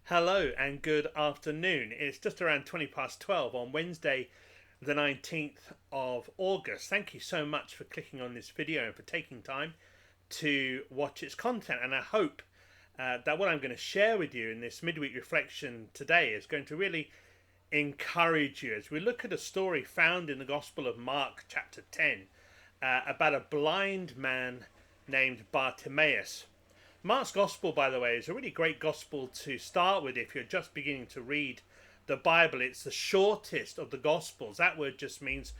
Hello and good afternoon. It's just around 20 past 12 on Wednesday, the 19th of August. Thank you so much for clicking on this video and for taking time to watch its content. And I hope that what I'm going to share with you in this midweek reflection today is going to really encourage you as we look at a story found in the Gospel of Mark, chapter 10, about a blind man named Bartimaeus. Mark's Gospel, by the way, is a really great Gospel to start with if you're just beginning to read the Bible. It's the shortest of the Gospels. That word just means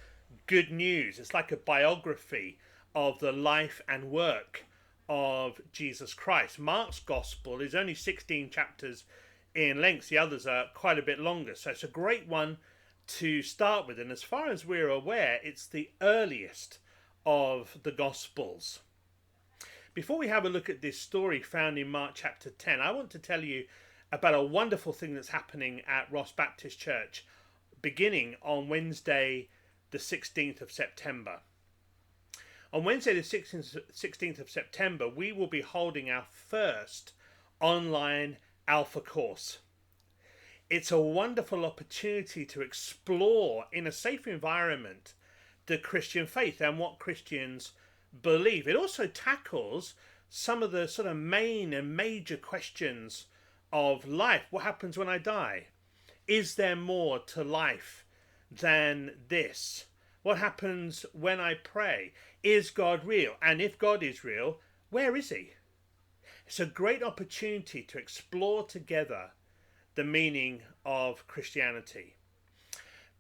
good news. It's like a biography of the life and work of Jesus Christ. Mark's Gospel is only 16 chapters in length. The others are quite a bit longer. So it's a great one to start with. And as far as we're aware, it's the earliest of the Gospels. Before we have a look at this story found in Mark chapter 10, I want to tell you about a wonderful thing that's happening at Ross Baptist Church beginning on Wednesday the 16th of September. On Wednesday the 16th of September, we will be holding our first online Alpha course. It's a wonderful opportunity to explore in a safe environment the Christian faith and what Christians believe. It also tackles some of the sort of main and major questions of life. What happens when I die? Is there more to life than this? What happens when I pray? Is God real? And if God is real, where is he? It's a great opportunity to explore together the meaning of Christianity.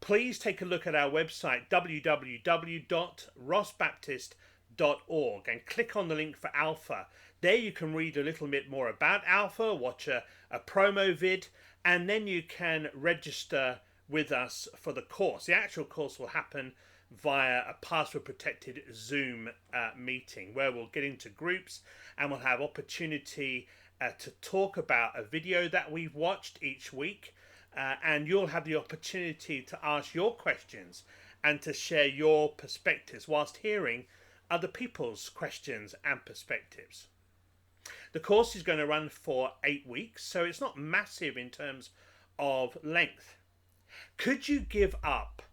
Please take a look at our website, www.rossbaptist.org, and click on the link for Alpha. There you can read a little bit more about Alpha, watch a promo vid, and then you can register with us for the course. The actual course will happen via a password protected Zoom meeting where we'll get into groups and we'll have opportunity to talk about a video that we've watched each week, and you'll have the opportunity to ask your questions and to share your perspectives whilst hearing other people's questions and perspectives. The course is going to run for 8 weeks, so it's not massive in terms of length. Could you give up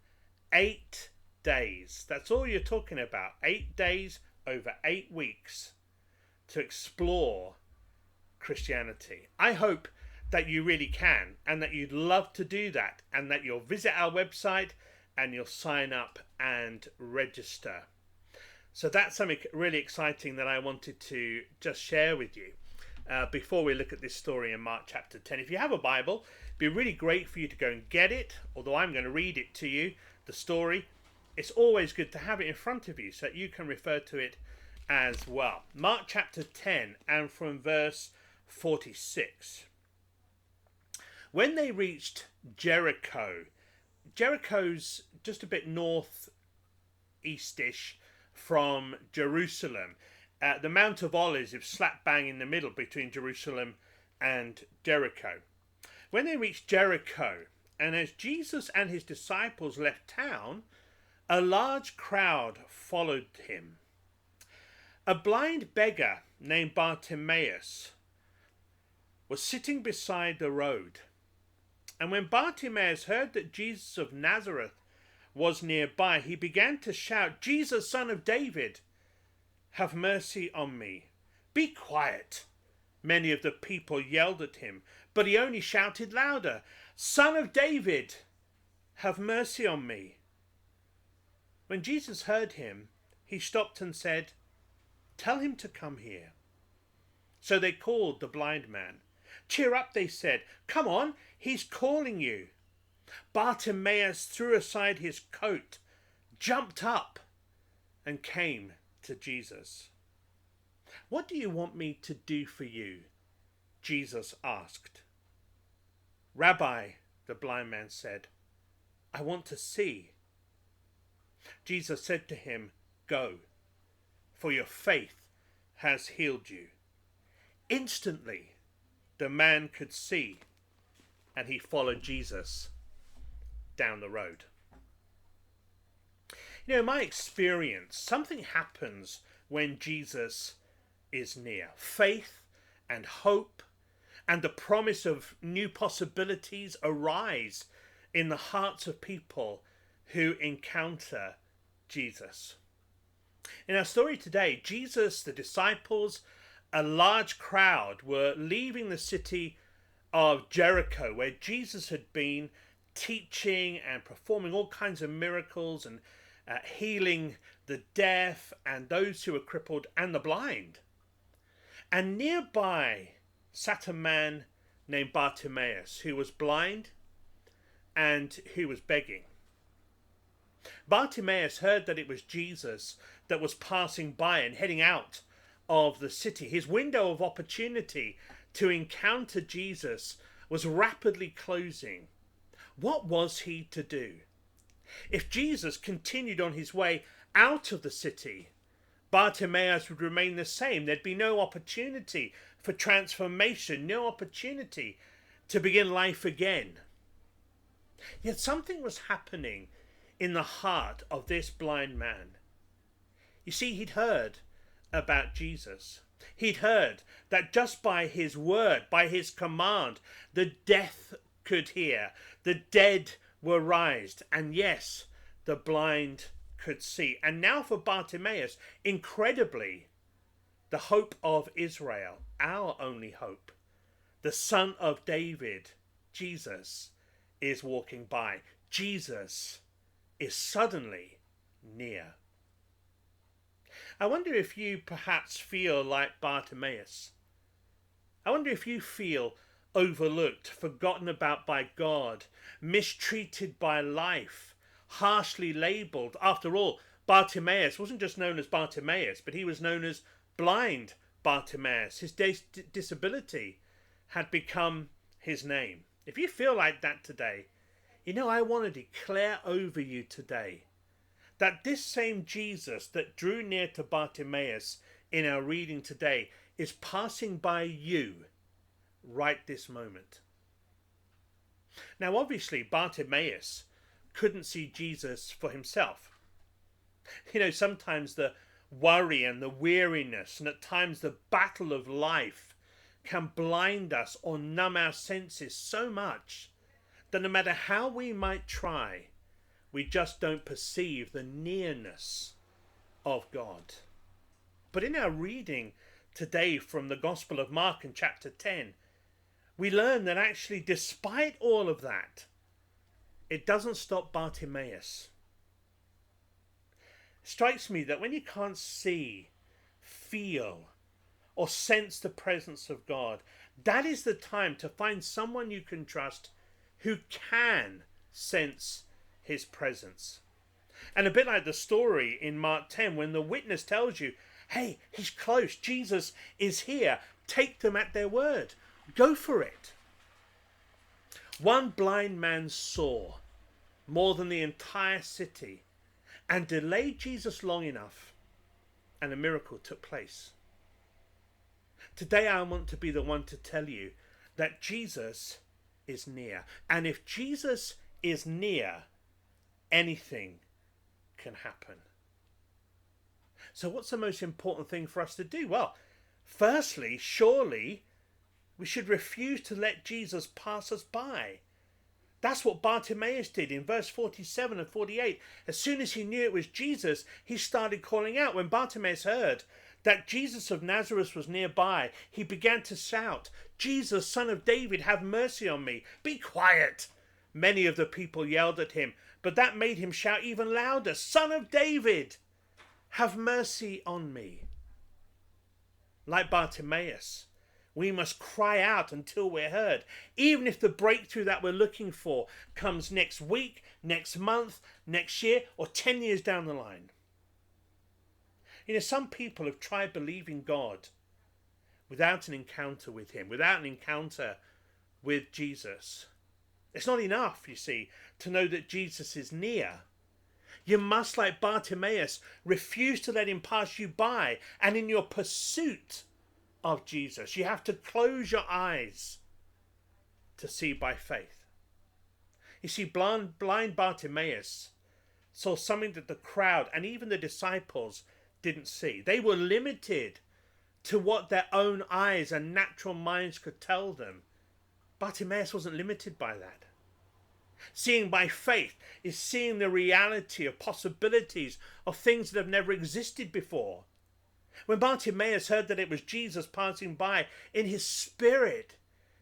8 days? That's all you're talking about. 8 days over 8 weeks to explore Christianity. I hope that you really can and that you'd love to do that and that you'll visit our website and you'll sign up and register. So that's something really exciting that I wanted to just share with you before we look at this story in Mark chapter 10. If you have a Bible, it'd be really great for you to go and get it, although I'm going to read it to you, the story. It's always good to have it in front of you so that you can refer to it as well. Mark chapter 10 and from verse 46. When they reached Jericho, Jericho's just a bit north-eastish from Jerusalem. The Mount of Olives is slap bang in the middle between Jerusalem and Jericho. When they reached Jericho, and as Jesus and his disciples left town, a large crowd followed him. A blind beggar named Bartimaeus was sitting beside the road. And when Bartimaeus heard that Jesus of Nazareth was nearby, he began to shout, "Jesus, son of David, have mercy on me." "Be quiet," many of the people yelled at him, but he only shouted louder, "Son of David, have mercy on me." When Jesus heard him, he stopped and said, "Tell him to come here." So they called the blind man. "Cheer up," they said. "Come on, he's calling you." Bartimaeus threw aside his coat, jumped up, and came to Jesus. "What do you want me to do for you?" Jesus asked. "Rabbi," the blind man said, "I want to see." Jesus said to him, "Go, for your faith has healed you." Instantly, the man could see, and he followed Jesus down the road. In my experience, something happens when Jesus is near. Faith and hope and the promise of new possibilities arise in the hearts of people who encounter Jesus. In our story today, Jesus, the disciples, a large crowd were leaving the city of Jericho, where Jesus had been teaching and performing all kinds of miracles and healing the deaf and those who were crippled and the blind. And nearby sat a man named Bartimaeus, who was blind and who was begging. Bartimaeus heard that it was Jesus that was passing by and heading out of the city. His window of opportunity to encounter Jesus was rapidly closing. What was he to do? If Jesus continued on his way out of the city, Bartimaeus would remain the same. There'd be no opportunity for transformation, no opportunity to begin life again. Yet something was happening in the heart of this blind man. You see, he'd heard about Jesus. He'd heard that just by his word, by his command, the deaf could hear, the dead were raised, and yes, the blind could see. And now for Bartimaeus, incredibly, the hope of Israel, our only hope, the Son of David, Jesus, is walking by. Jesus is suddenly near. I wonder if you perhaps feel like Bartimaeus. I wonder if you feel overlooked, forgotten about by God, mistreated by life, harshly labelled. After all, Bartimaeus wasn't just known as Bartimaeus, but he was known as blind Bartimaeus. His disability had become his name. If you feel like that today, I want to declare over you today that this same Jesus that drew near to Bartimaeus in our reading today is passing by you right this moment. Now, obviously, Bartimaeus couldn't see Jesus for himself. Sometimes the worry and the weariness and at times the battle of life can blind us or numb our senses so much that no matter how we might try, we just don't perceive the nearness of God. But in our reading today from the Gospel of Mark in chapter 10, we learn that actually, despite all of that, it doesn't stop Bartimaeus. It strikes me that when you can't see, feel, or sense the presence of God, that is the time to find someone you can trust who can sense his presence. And a bit like the story in Mark 10, when the witness tells you, hey, he's close, Jesus is here, take them at their word. Go for it. One blind man saw more than the entire city and delayed Jesus long enough, and a miracle took place. Today I want to be the one to tell you that Jesus is near. And if Jesus is near, anything can happen. So what's the most important thing for us to do? Well, firstly, surely we should refuse to let Jesus pass us by. That's what Bartimaeus did in verse 47 and 48. As soon as he knew it was Jesus, he started calling out. When Bartimaeus heard that Jesus of Nazareth was nearby, he began to shout, Jesus, Son of David, have mercy on me. Be quiet. Many of the people yelled at him, but that made him shout even louder, Son of David, have mercy on me. Like Bartimaeus, we must cry out until we're heard, even if the breakthrough that we're looking for comes next week, next month, next year, or 10 years down the line. Some people have tried believing God without an encounter with him, without an encounter with Jesus. It's not enough, you see, to know that Jesus is near. You must, like Bartimaeus, refuse to let him pass you by, and in your pursuit of Jesus, you have to close your eyes to see by faith. You see, blind Bartimaeus saw something that the crowd and even the disciples didn't see. They were limited to what their own eyes and natural minds could tell them. Bartimaeus wasn't limited by that. Seeing by faith is seeing the reality of possibilities of things that have never existed before. When Bartimaeus heard that it was Jesus passing by, in his spirit,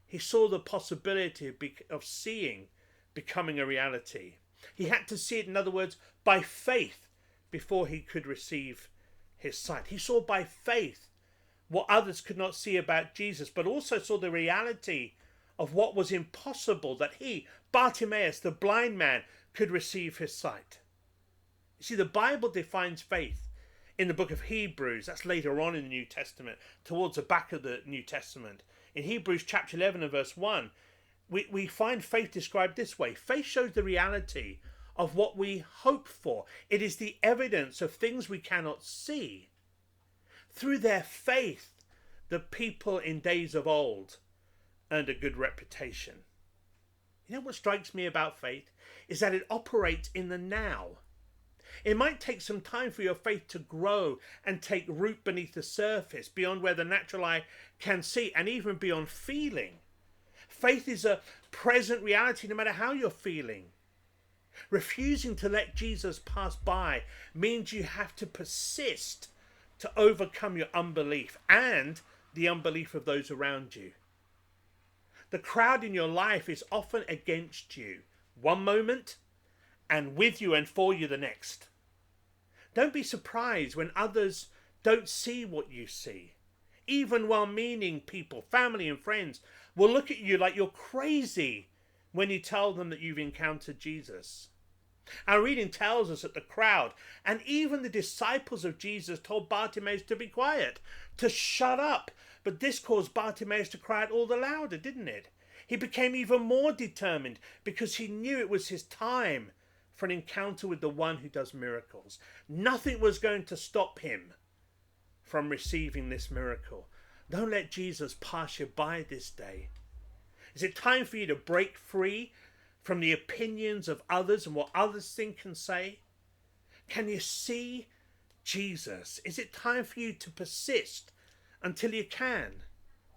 he saw the possibility of seeing becoming a reality. He had to see it, in other words, by faith before he could receive his sight. He saw by faith what others could not see about Jesus, but also saw the reality of what was impossible, that he, Bartimaeus, the blind man, could receive his sight. You see, the Bible defines faith in the book of Hebrews. That's later on in the New Testament, towards the back of the New Testament. In Hebrews chapter 11 and verse 1, we find faith described this way. Faith shows the reality of what we hope for. It is the evidence of things we cannot see. Through their faith, the people in days of old earned a good reputation. You know what strikes me about faith is that it operates in the now. It might take some time for your faith to grow and take root beneath the surface, beyond where the natural eye can see, and even beyond feeling. Faith is a present reality no matter how you're feeling. Refusing to let Jesus pass by means you have to persist to overcome your unbelief and the unbelief of those around you. The crowd in your life is often against you one moment and with you and for you the next. Don't be surprised when others don't see what you see. Even well-meaning people, family and friends, will look at you like you're crazy when you tell them that you've encountered Jesus. Our reading tells us that the crowd and even the disciples of Jesus told Bartimaeus to be quiet, to shut up. But this caused Bartimaeus to cry out all the louder, didn't it? He became even more determined because he knew it was his time for an encounter with the one who does miracles. Nothing was going to stop him from receiving this miracle. Don't let Jesus pass you by this day. Is it time for you to break free from the opinions of others and what others think and say? Can you see Jesus? Is it time for you to persist until you can?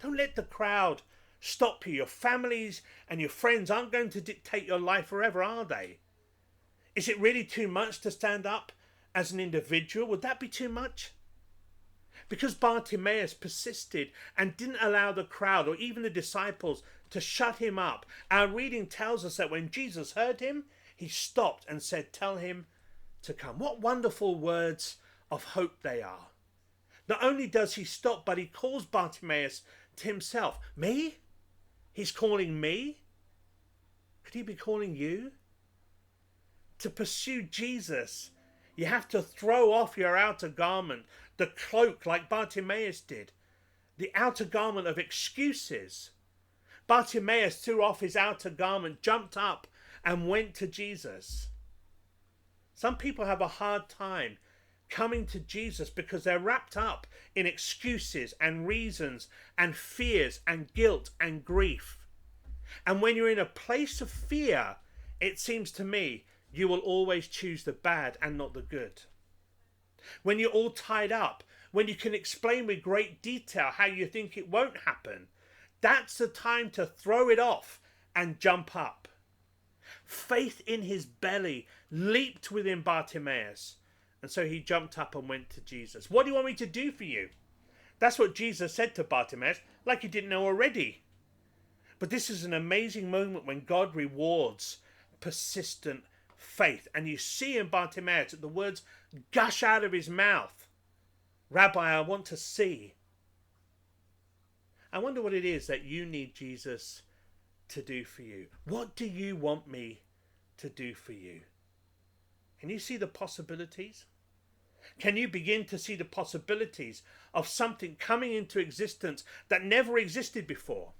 Don't let the crowd stop you. Your families and your friends aren't going to dictate your life forever, are they? Is it really too much to stand up as an individual? Would that be too much? Because Bartimaeus persisted and didn't allow the crowd or even the disciples to shut him up, our reading tells us that when Jesus heard him, he stopped and said, "Tell him to come." What wonderful words of hope they are. Not only does he stop, but he calls Bartimaeus to himself. Me? He's calling me? Could he be calling you? To pursue Jesus, you have to throw off your outer garment, the cloak like Bartimaeus did, the outer garment of excuses. Bartimaeus threw off his outer garment, jumped up and went to Jesus. Some people have a hard time coming to Jesus because they're wrapped up in excuses and reasons and fears and guilt and grief. And when you're in a place of fear, it seems to me you will always choose the bad and not the good. When you're all tied up, when you can explain with great detail how you think it won't happen, that's the time to throw it off and jump up. Faith in his belly leaped within Bartimaeus, and so he jumped up and went to Jesus. "What do you want me to do for you?" That's what Jesus said to Bartimaeus, like he didn't know already. But this is an amazing moment when God rewards persistent faith. And you see in Bartimaeus that the words gush out of his mouth. "Rabbi, I want to see." I wonder what it is that you need Jesus to do for you. What do you want me to do for you? Can you see the possibilities? Can you begin to see the possibilities of something coming into existence that never existed before?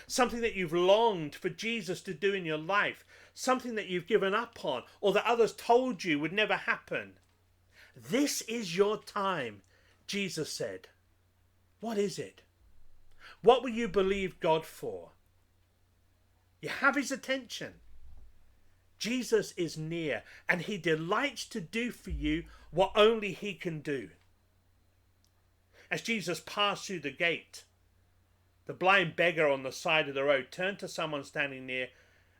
Something that you've longed for Jesus to do in your life, something that you've given up on or that others told you would never happen. This is your time, Jesus said. What is it? What will you believe God for? You have his attention. Jesus is near and he delights to do for you what only he can do. As Jesus passed through the gate, the blind beggar on the side of the road turned to someone standing near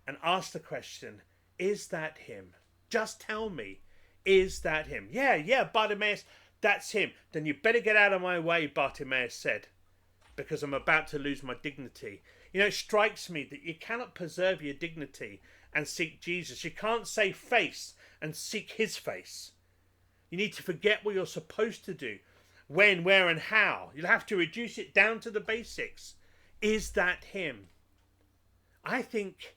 and asked the question, is that him? Just tell me, is that him? Yeah, Bartimaeus, that's him. Then you better get out of my way, Bartimaeus said, because I'm about to lose my dignity. You know, it strikes me that you cannot preserve your dignity and seek Jesus. You can't save face and seek his face. You need to forget what you're supposed to do. When, where, and how. You'll have to reduce it down to the basics. Is that him? I think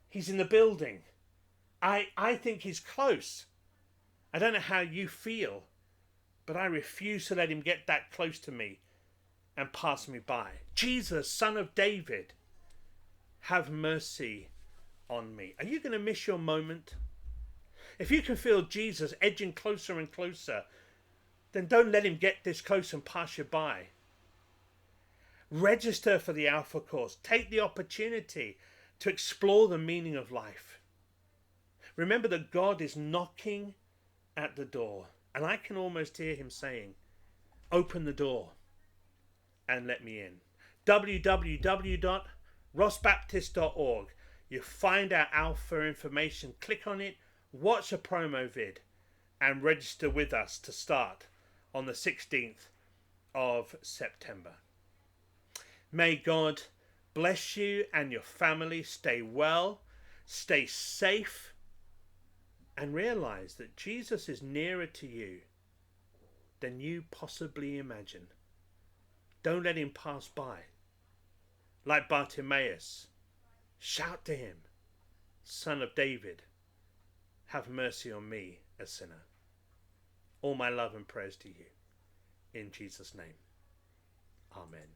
he's in the building. I think he's close. I don't know how you feel, but I refuse to let him get that close to me and pass me by. Jesus, Son of David, have mercy on me. Are you going to miss your moment? If you can feel Jesus edging closer and closer, then don't let him get this close and pass you by. Register for the Alpha course. Take the opportunity to explore the meaning of life. Remember that God is knocking at the door, and I can almost hear him saying, open the door and let me in. www.rossbaptist.org. You find our Alpha information, click on it, watch a promo vid, and register with us to start on the 16th of September. May God bless you and your family. Stay well, stay safe, and realize that Jesus is nearer to you than you possibly imagine. Don't let him pass by. Like Bartimaeus, shout to him, Son of David, have mercy on me, a sinner. All my love and prayers to you. In Jesus' name. Amen.